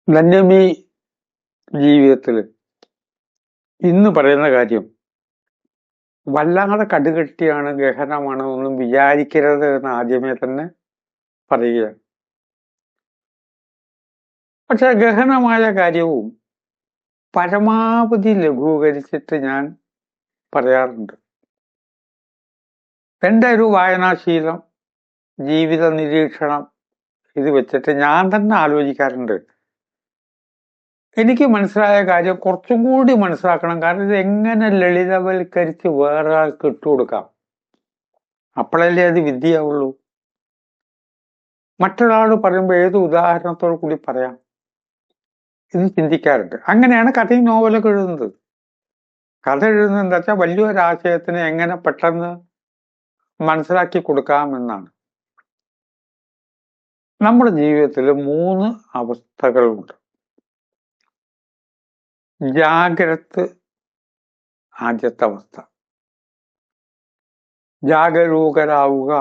ധന്യമീ ജീവിതത്തിൽ ഇന്ന് പറയുന്ന കാര്യം വല്ലാതെ കടുകട്ടിയാണ്, ഗഹനമാണ്, ഒന്നും വിചാരിക്കരുത് എന്ന് ആദ്യമേ തന്നെ പറയുകയാണ്. പക്ഷെ ഗഹനമായ കാര്യവും പരമാവധി ലഘൂകരിച്ചിട്ട് ഞാൻ പറയാറുണ്ട്. എൻ്റെ ഒരു വായനാശീലം, ജീവിത നിരീക്ഷണം ഇത് വെച്ചിട്ട് ഞാൻ തന്നെ ആലോചിക്കാറുണ്ട്. എനിക്ക് മനസ്സിലായ കാര്യം കുറച്ചും കൂടി മനസ്സിലാക്കണം. കാരണം ഇത് എങ്ങനെ ലളിതവൽക്കരിച്ച് വേറെ ആൾക്ക് ഇട്ടുകൊടുക്കാം, അപ്പോഴല്ലേ അത് വിദ്യയാവുള്ളൂ. മറ്റൊരാൾ പറയുമ്പോൾ ഏത് ഉദാഹരണത്തോടു കൂടി പറയാം, ഇത് ചിന്തിക്കാറുണ്ട്. അങ്ങനെയാണ് കഥയും നോവലൊക്കെ എഴുതുന്നത്. കഥ എഴുതുന്നത് എന്താ വെച്ചാൽ വലിയൊരാശയത്തിന് എങ്ങനെ പെട്ടെന്ന് മനസ്സിലാക്കി കൊടുക്കാമെന്നാണ്. നമ്മുടെ ജീവിതത്തിൽ 3 അവസ്ഥകളുണ്ട്. ജാഗ്രത് ആദ്യത്തെ അവസ്ഥ. ജാഗരൂകരാവുക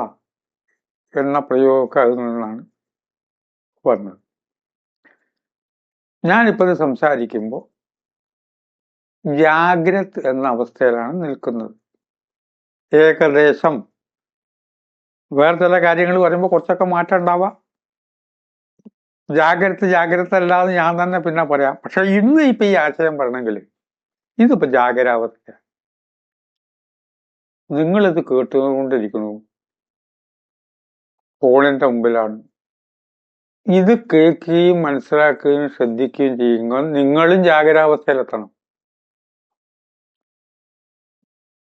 എന്ന പ്രയോഗമൊക്കെ അതിൽ നിന്നാണ് വന്നത്. ഞാനിപ്പോൾ സംസാരിക്കുമ്പോൾ ജാഗ്രത് എന്ന അവസ്ഥയിലാണ് നിൽക്കുന്നത്. ഏകദേശം വേറെ ചില കാര്യങ്ങൾ പറയുമ്പോൾ കുറച്ചൊക്കെ മാറ്റം ഉണ്ടാവാം. ജാഗ്രത അല്ലാതെ ഞാൻ തന്നെ പിന്നെ പറയാം. പക്ഷെ ഇന്ന് ഇപ്പൊ ഈ ആശയം പറയണമെങ്കിൽ ഇതിപ്പോ ജാഗരാവസ്ഥ. നിങ്ങളിത് കേട്ടുകൊണ്ടിരിക്കണു, ഫോണിന്റെ മുമ്പിലാണ്. ഇത് കേൾക്കുകയും മനസ്സിലാക്കുകയും ശ്രദ്ധിക്കുകയും ചെയ്യുമ്പോൾ നിങ്ങളും ജാഗരാവസ്ഥയിലെത്തണം.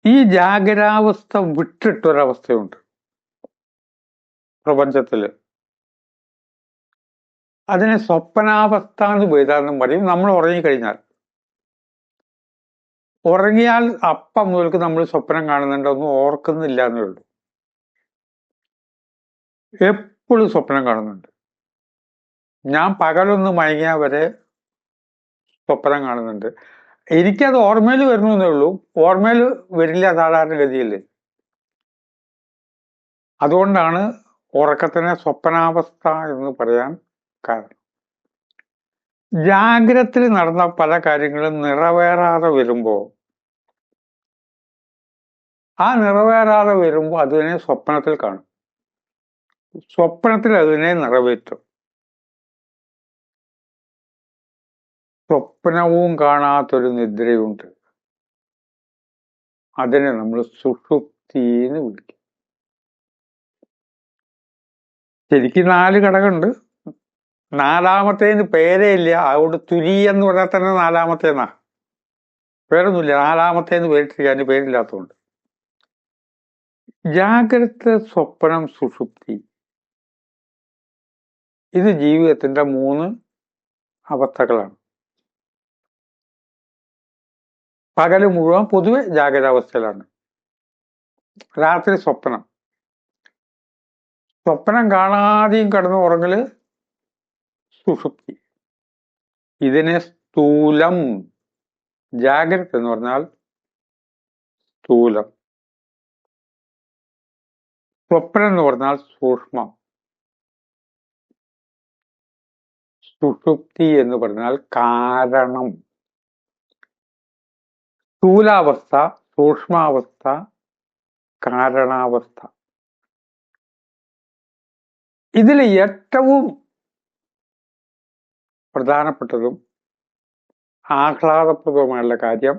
ഈ ജാഗരാവസ്ഥ വിട്ടിട്ടൊരവസ്ഥയുണ്ട് പ്രപഞ്ചത്തില്. അതിനെ സ്വപ്നാവസ്ഥ എന്ന് വേദാന്തം പറയും. നമ്മൾ ഉറങ്ങിയാൽ അപ്പം മുതൽക്ക് നമ്മൾ സ്വപ്നം കാണുന്നുണ്ടൊന്നും ഓർക്കുന്നില്ല എന്നേ ഉള്ളൂ. എപ്പോഴും സ്വപ്നം കാണുന്നുണ്ട്. ഞാൻ പകലൊന്ന് മയങ്ങിയാൽ വരെ സ്വപ്നം കാണുന്നുണ്ട്. എനിക്കത് ഓർമ്മയിൽ വരുന്നേ ഉള്ളൂ. ഓർമ്മയിൽ വരില്ല സാധാരണഗതിയിൽ. അതുകൊണ്ടാണ് ഉറക്കത്തിനെ സ്വപ്നാവസ്ഥ എന്ന് പറയാൻ കാരണം. ജാഗ്രതയിൽ നടന്ന പല കാര്യങ്ങളും നിറവേറാതെ വരുമ്പോൾ അതിനെ സ്വപ്നത്തിൽ കാണും. സ്വപ്നത്തിൽ അതിനെ നിറവേറ്റും. സ്വപ്നവും കാണാത്തൊരു നിദ്രയുണ്ട്. അതിനെ നമ്മൾ സുഷുപ്തി എന്ന് വിളിക്കും. ശരിക്കും 4 ഘടകമുണ്ട്. 4ാമത്തേന് പേരേ ഇല്ല. അതുകൊണ്ട് തുരി എന്ന് പറഞ്ഞാൽ തന്നെ 4ാമത്തേനാ. പേരൊന്നുമില്ല. 4ാമത്തേന്ന് പേരിട്ടിരിക്കാൻ പേരില്ലാത്തതുകൊണ്ട്. ജാഗ്രത, സ്വപ്നം, സുഷുപ്തി ഇത് ജീവിതത്തിന്റെ 3 അവസ്ഥകളാണ്. പകല് മുഴുവൻ പൊതുവെ ജാഗ്രതാവസ്ഥയിലാണ്. രാത്രി സ്വപ്നം കാണാതെയും കിടന്ന് ഉറങ്ങല് സുഷുപ്തി. ഇതിനെ സ്ഥൂലം, ജാഗ്രത എന്ന് പറഞ്ഞാൽ സ്ഥൂലം, സ്വപ്നം എന്ന് പറഞ്ഞാൽ സൂക്ഷ്മം, സുഷുപ്തി എന്ന് പറഞ്ഞാൽ കാരണം. സ്ഥൂലാവസ്ഥ, സൂക്ഷ്മാവസ്ഥ, കാരണാവസ്ഥ. ഇതിൽ ഏറ്റവും പ്രധാനപ്പെട്ടതും ആഹ്ലാദപ്രദവുമായുള്ള കാര്യം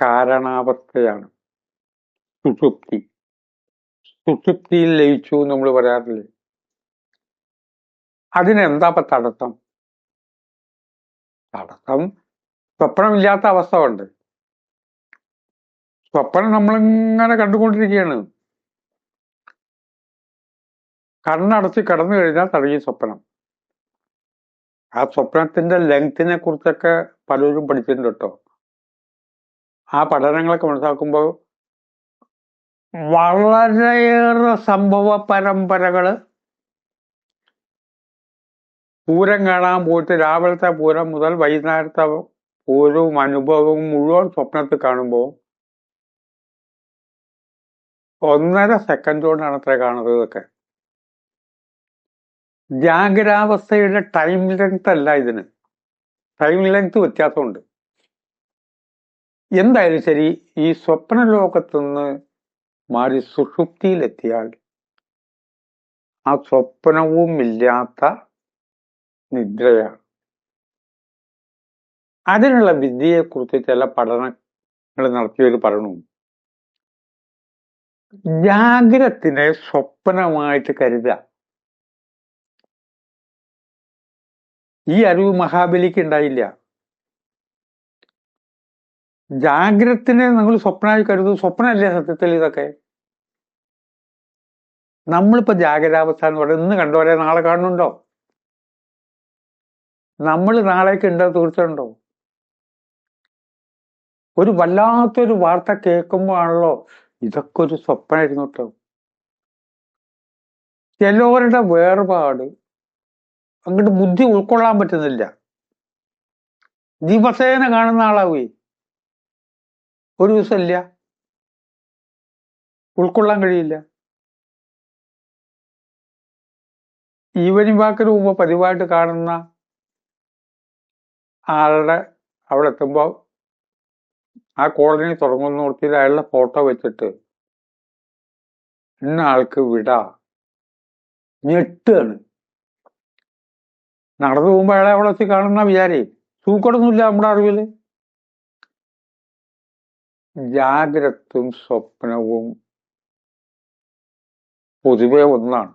കാരണാവസ്ഥയാണ്. സുഷുപ്തി. സുഷുപ്തിയിൽ ലയിച്ചു നമ്മൾ പറയാറില്ലേ. അതിനെന്താ തടസ്സം? സ്വപ്നമില്ലാത്ത അവസ്ഥ ഉണ്ട്. സ്വപ്നം നമ്മളിങ്ങനെ കണ്ടുകൊണ്ടിരിക്കുകയാണ്. കണ്ണടച്ച് കിടന്നു കഴിഞ്ഞാൽ തുടങ്ങി സ്വപ്നം. ആ സ്വപ്നത്തിന്റെ ലെങ്തിനെ കുറിച്ചൊക്കെ പലരും പഠിച്ചിട്ടുണ്ട് കേട്ടോ. ആ പഠനങ്ങളൊക്കെ മനസ്സിലാക്കുമ്പോൾ വളരെയേറെ സംഭവ പരമ്പരകള് പൂരം കാണാൻ പോയിട്ട് രാവിലത്തെ പൂരം മുതൽ വൈകുന്നേരത്തെ പൂരവും അനുഭവവും മുഴുവൻ സ്വപ്നത്തിൽ കാണുമ്പോൾ 1.5 സെക്കൻഡ് കൊണ്ടാണ് അത്ര കാണുന്നത്. ഇതൊക്കെ ജാഗരാവസ്ഥയുടെ ടൈം ലെങ്ത് അല്ല ഇതിന്, ടൈം ലെങ്ത് വ്യത്യാസമുണ്ട്. എന്തായാലും ശരി, ഈ സ്വപ്ന ലോകത്തുനിന്ന് മാറി സുഷുപ്തിയിലെത്തിയാൽ ആ സ്വപ്നവും ഇല്ലാത്ത നിദ്രയാണ്. അതിനുള്ള വിദ്യയെക്കുറിച്ച് ചില പഠനങ്ങൾ നടത്തിയവർ പറയണു, ജാഗ്രത്തിനെ സ്വപ്നമായിട്ട് കരുതുക. ഈ അറിവ് മഹാബലിക്ക് ഉണ്ടായില്ല. ജാഗ്രത്തിനെ നിങ്ങൾ സ്വപ്നമായി കരുതും, സ്വപ്നമല്ലേ സത്യത്തിൽ ഇതൊക്കെ. നമ്മളിപ്പോ ജാഗ്രതാവസ്ഥ എന്ന് പറയുന്നത് ഇന്ന് കണ്ടോരെ നാളെ കാണുന്നുണ്ടോ? നമ്മൾ നാളേക്ക് ഉണ്ടോ തീർച്ചയുണ്ടോ? ഒരു വല്ലാത്തൊരു വാർത്ത കേൾക്കുമ്പോഴാണല്ലോ ഇതൊക്കെ ഒരു സ്വപ്നമായിരുന്നു കേട്ടോ. ചിലവരുടെ വേർപാട് അങ്ങോട്ട് ബുദ്ധി ഉൾക്കൊള്ളാൻ പറ്റുന്നില്ല. ദിവസേന കാണുന്ന ആളാവേ, ഒരു ദിവസം ഇല്ല, ഉൾക്കൊള്ളാൻ കഴിയില്ല. ഈവനിങ് വാക്കിന് മുമ്പ് പതിവായിട്ട് കാണുന്ന ആളുടെ അവിടെ എത്തുമ്പോ ആ കോളനി തുടങ്ങുന്ന നിർത്തിയിൽ അയാളുടെ ഫോട്ടോ വെച്ചിട്ട് ഇന്ന ആൾക്ക് വിടാ, ഞെട്ടാണ്. നടന്നു പോകുമ്പോ അയാളെ അവിടെ വെച്ച് കാണുന്ന വിചാരേ തൂക്കൊടൊന്നുമില്ല നമ്മുടെ അറിവില്. ജാഗ്രതും സ്വപ്നവും പൊതുവെ ഒന്നാണ്.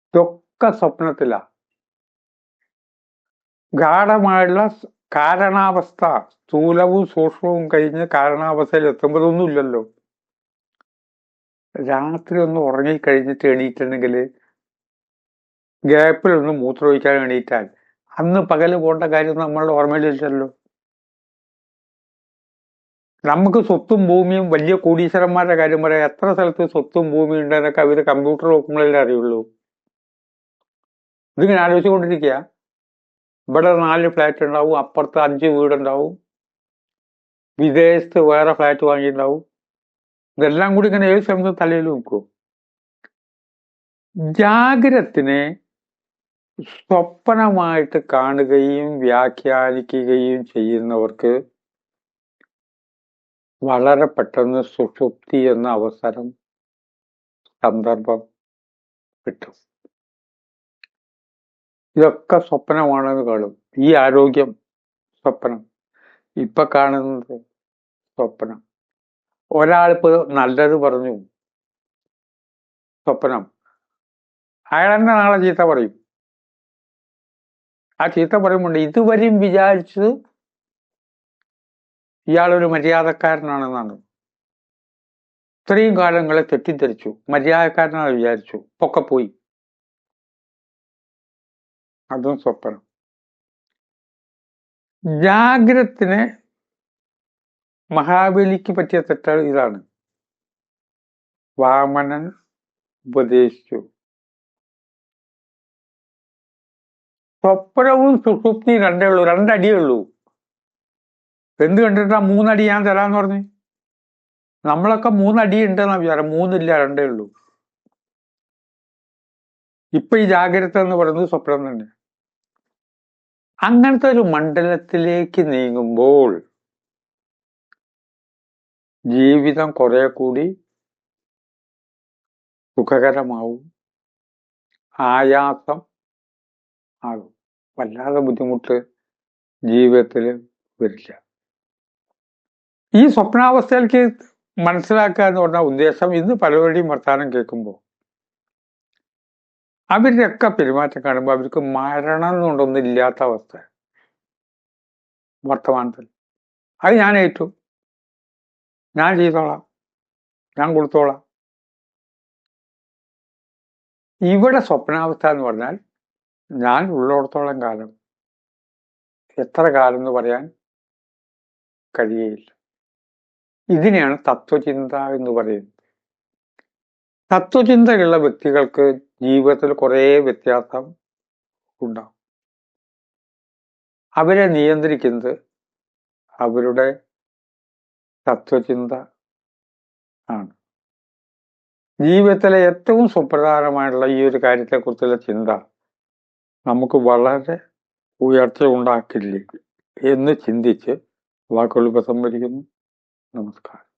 ഇതൊക്കെ സ്വപ്നത്തിലാ. ഗാഠമായുള്ള കാരണാവസ്ഥ, സ്ഥൂലവും സൂക്ഷ്മവും കഴിഞ്ഞ് കാരണാവസ്ഥയിൽ എത്തുമ്പോഴൊന്നുമില്ലല്ലോ. രാത്രി ഒന്ന് ഉറങ്ങിക്കഴിഞ്ഞിട്ട് എണീറ്റുണ്ടെങ്കിൽ ഗ്യാപ്പിലൊന്ന് മൂത്രമൊഴിക്കാൻ എണീറ്റാൽ അന്ന് പകല് പോകേണ്ട കാര്യം നമ്മളുടെ ഓർമ്മയിലില്ലല്ലോ. നമുക്ക് സ്വത്തും ഭൂമിയും, വലിയ കോടീശ്വരന്മാരുടെ കാര്യം പറയാം, എത്ര സ്ഥലത്ത് സ്വത്തും ഭൂമിയും ഉണ്ടെന്നൊക്കെ അവര് കമ്പ്യൂട്ടർ നോക്കുമ്പോഴല്ലേ അറിയുള്ളൂ. ഇതിങ്ങനെ ആലോചിച്ചുകൊണ്ടിരിക്കുക, ഇവിടെ 4 ഫ്ലാറ്റ് ഉണ്ടാവും, അപ്പുറത്ത് 5 വീടുണ്ടാവും, വിദേശത്ത് വേറെ ഫ്ലാറ്റ് വാങ്ങിയിട്ടുണ്ടാവും. ഇതെല്ലാം കൂടി ഇങ്ങനെ ഏത് സമയത്ത് തലയിൽ നോക്കും. ജാഗ്രത്തിനെ സ്വപ്നമായിട്ട് കാണുകയും വ്യാഖ്യാനിക്കുകയും ചെയ്യുന്നവർക്ക് വളരെ പെട്ടെന്ന് സുഷുപ്തി എന്ന അവസരം, സന്ദർഭം കിട്ടും. ഇതൊക്കെ സ്വപ്നമാണെന്ന് കാണും. ഈ ആരോഗ്യം സ്വപ്നം, ഇപ്പൊ കാണുന്നത് സ്വപ്നം. ഒരാളിപ്പോ നല്ലത് പറഞ്ഞു, സ്വപ്നം. അയാളെന്നെ നാളെ ചീത്ത പറയും. ആ ചീത്ത പറയുമ്പോണ്ട് ഇതുവരെയും വിചാരിച്ചത് ഇയാളൊരു മര്യാദക്കാരനാണെന്നാണ്. ഇത്രയും കാലങ്ങളെ തെറ്റിദ്ധരിച്ചു, മര്യാദക്കാരനാണ് വിചാരിച്ചു, ഒക്കെ പോയി. അതും സ്വപ്നം. ജാഗ്രത്തിനെ മഹാബലിക്ക് പറ്റിയ തെറ്റാണ് ഇതാണ്. വാമനൻ ഉപദേശിച്ചു, സ്വപ്നവും സുഷുപ്തി രണ്ടേ ഉള്ളൂ, 2 അടിയേ ഉള്ളൂ. എന്ത് കണ്ടിട്ടാ 3 അടി ഞാൻ തരാന്ന് പറഞ്ഞു? നമ്മളൊക്കെ 3 അടി ഉണ്ടെന്നാ വിചാരം, 3 ഇല്ല, 2 ഉള്ളൂ. ഇപ്പൊ ഈ ജാഗ്രത എന്ന് പറയുന്നത് സ്വപ്നം തന്നെ. അങ്ങനത്തെ ഒരു മണ്ഡലത്തിലേക്ക് നീങ്ങുമ്പോൾ ജീവിതം കുറെ കൂടി സുഖകരമാവും, ആയാസം ആകും, വല്ലാതെ ബുദ്ധിമുട്ട് ജീവിതത്തിൽ വരില്ല. ഈ സ്വപ്നാവസ്ഥയിലേക്ക് മനസ്സിലാക്കുക എന്ന് പറഞ്ഞ ഉദ്ദേശം, ഇന്ന് പലരുടെയും വർത്താനം കേൾക്കുമ്പോൾ അവരുടെയൊക്കെ പെരുമാറ്റം കാണുമ്പോൾ അവർക്ക് മരണം എന്നുകൊണ്ടൊന്നും ഇല്ലാത്ത അവസ്ഥ വർത്തമാനത്തിൽ. അത് ഞാൻ ഏറ്റു, ഞാൻ ചെയ്തോളാം, ഞാൻ കൊടുത്തോളാം. ഇവിടെ സ്വപ്നാവസ്ഥ എന്ന് പറഞ്ഞാൽ ഞാൻ ഉള്ളിടത്തോളം കാലം, എത്ര കാലം എന്ന് പറയാൻ കഴിയയില്ല. ഇതിനെയാണ് തത്വചിന്ത എന്ന് പറയുന്നത്. തത്വചിന്തയുള്ള വ്യക്തികൾക്ക് ജീവിതത്തിൽ കുറേ വ്യത്യാസം ഉണ്ടാവും. അവരെ നിയന്ത്രിക്കുന്നത് അവരുടെ തത്വചിന്ത ആണ്. ജീവിതത്തിലെ ഏറ്റവും സുപ്രധാനമായിട്ടുള്ള ഈ ഒരു കാര്യത്തെക്കുറിച്ചുള്ള ചിന്ത നമുക്ക് വളരെ ഉയർച്ച ഉണ്ടാക്കില്ലേ എന്ന് ചിന്തിച്ച് വാക്കുകൾ ഉപസംഹരിക്കുന്നു. നമസ്കാരം.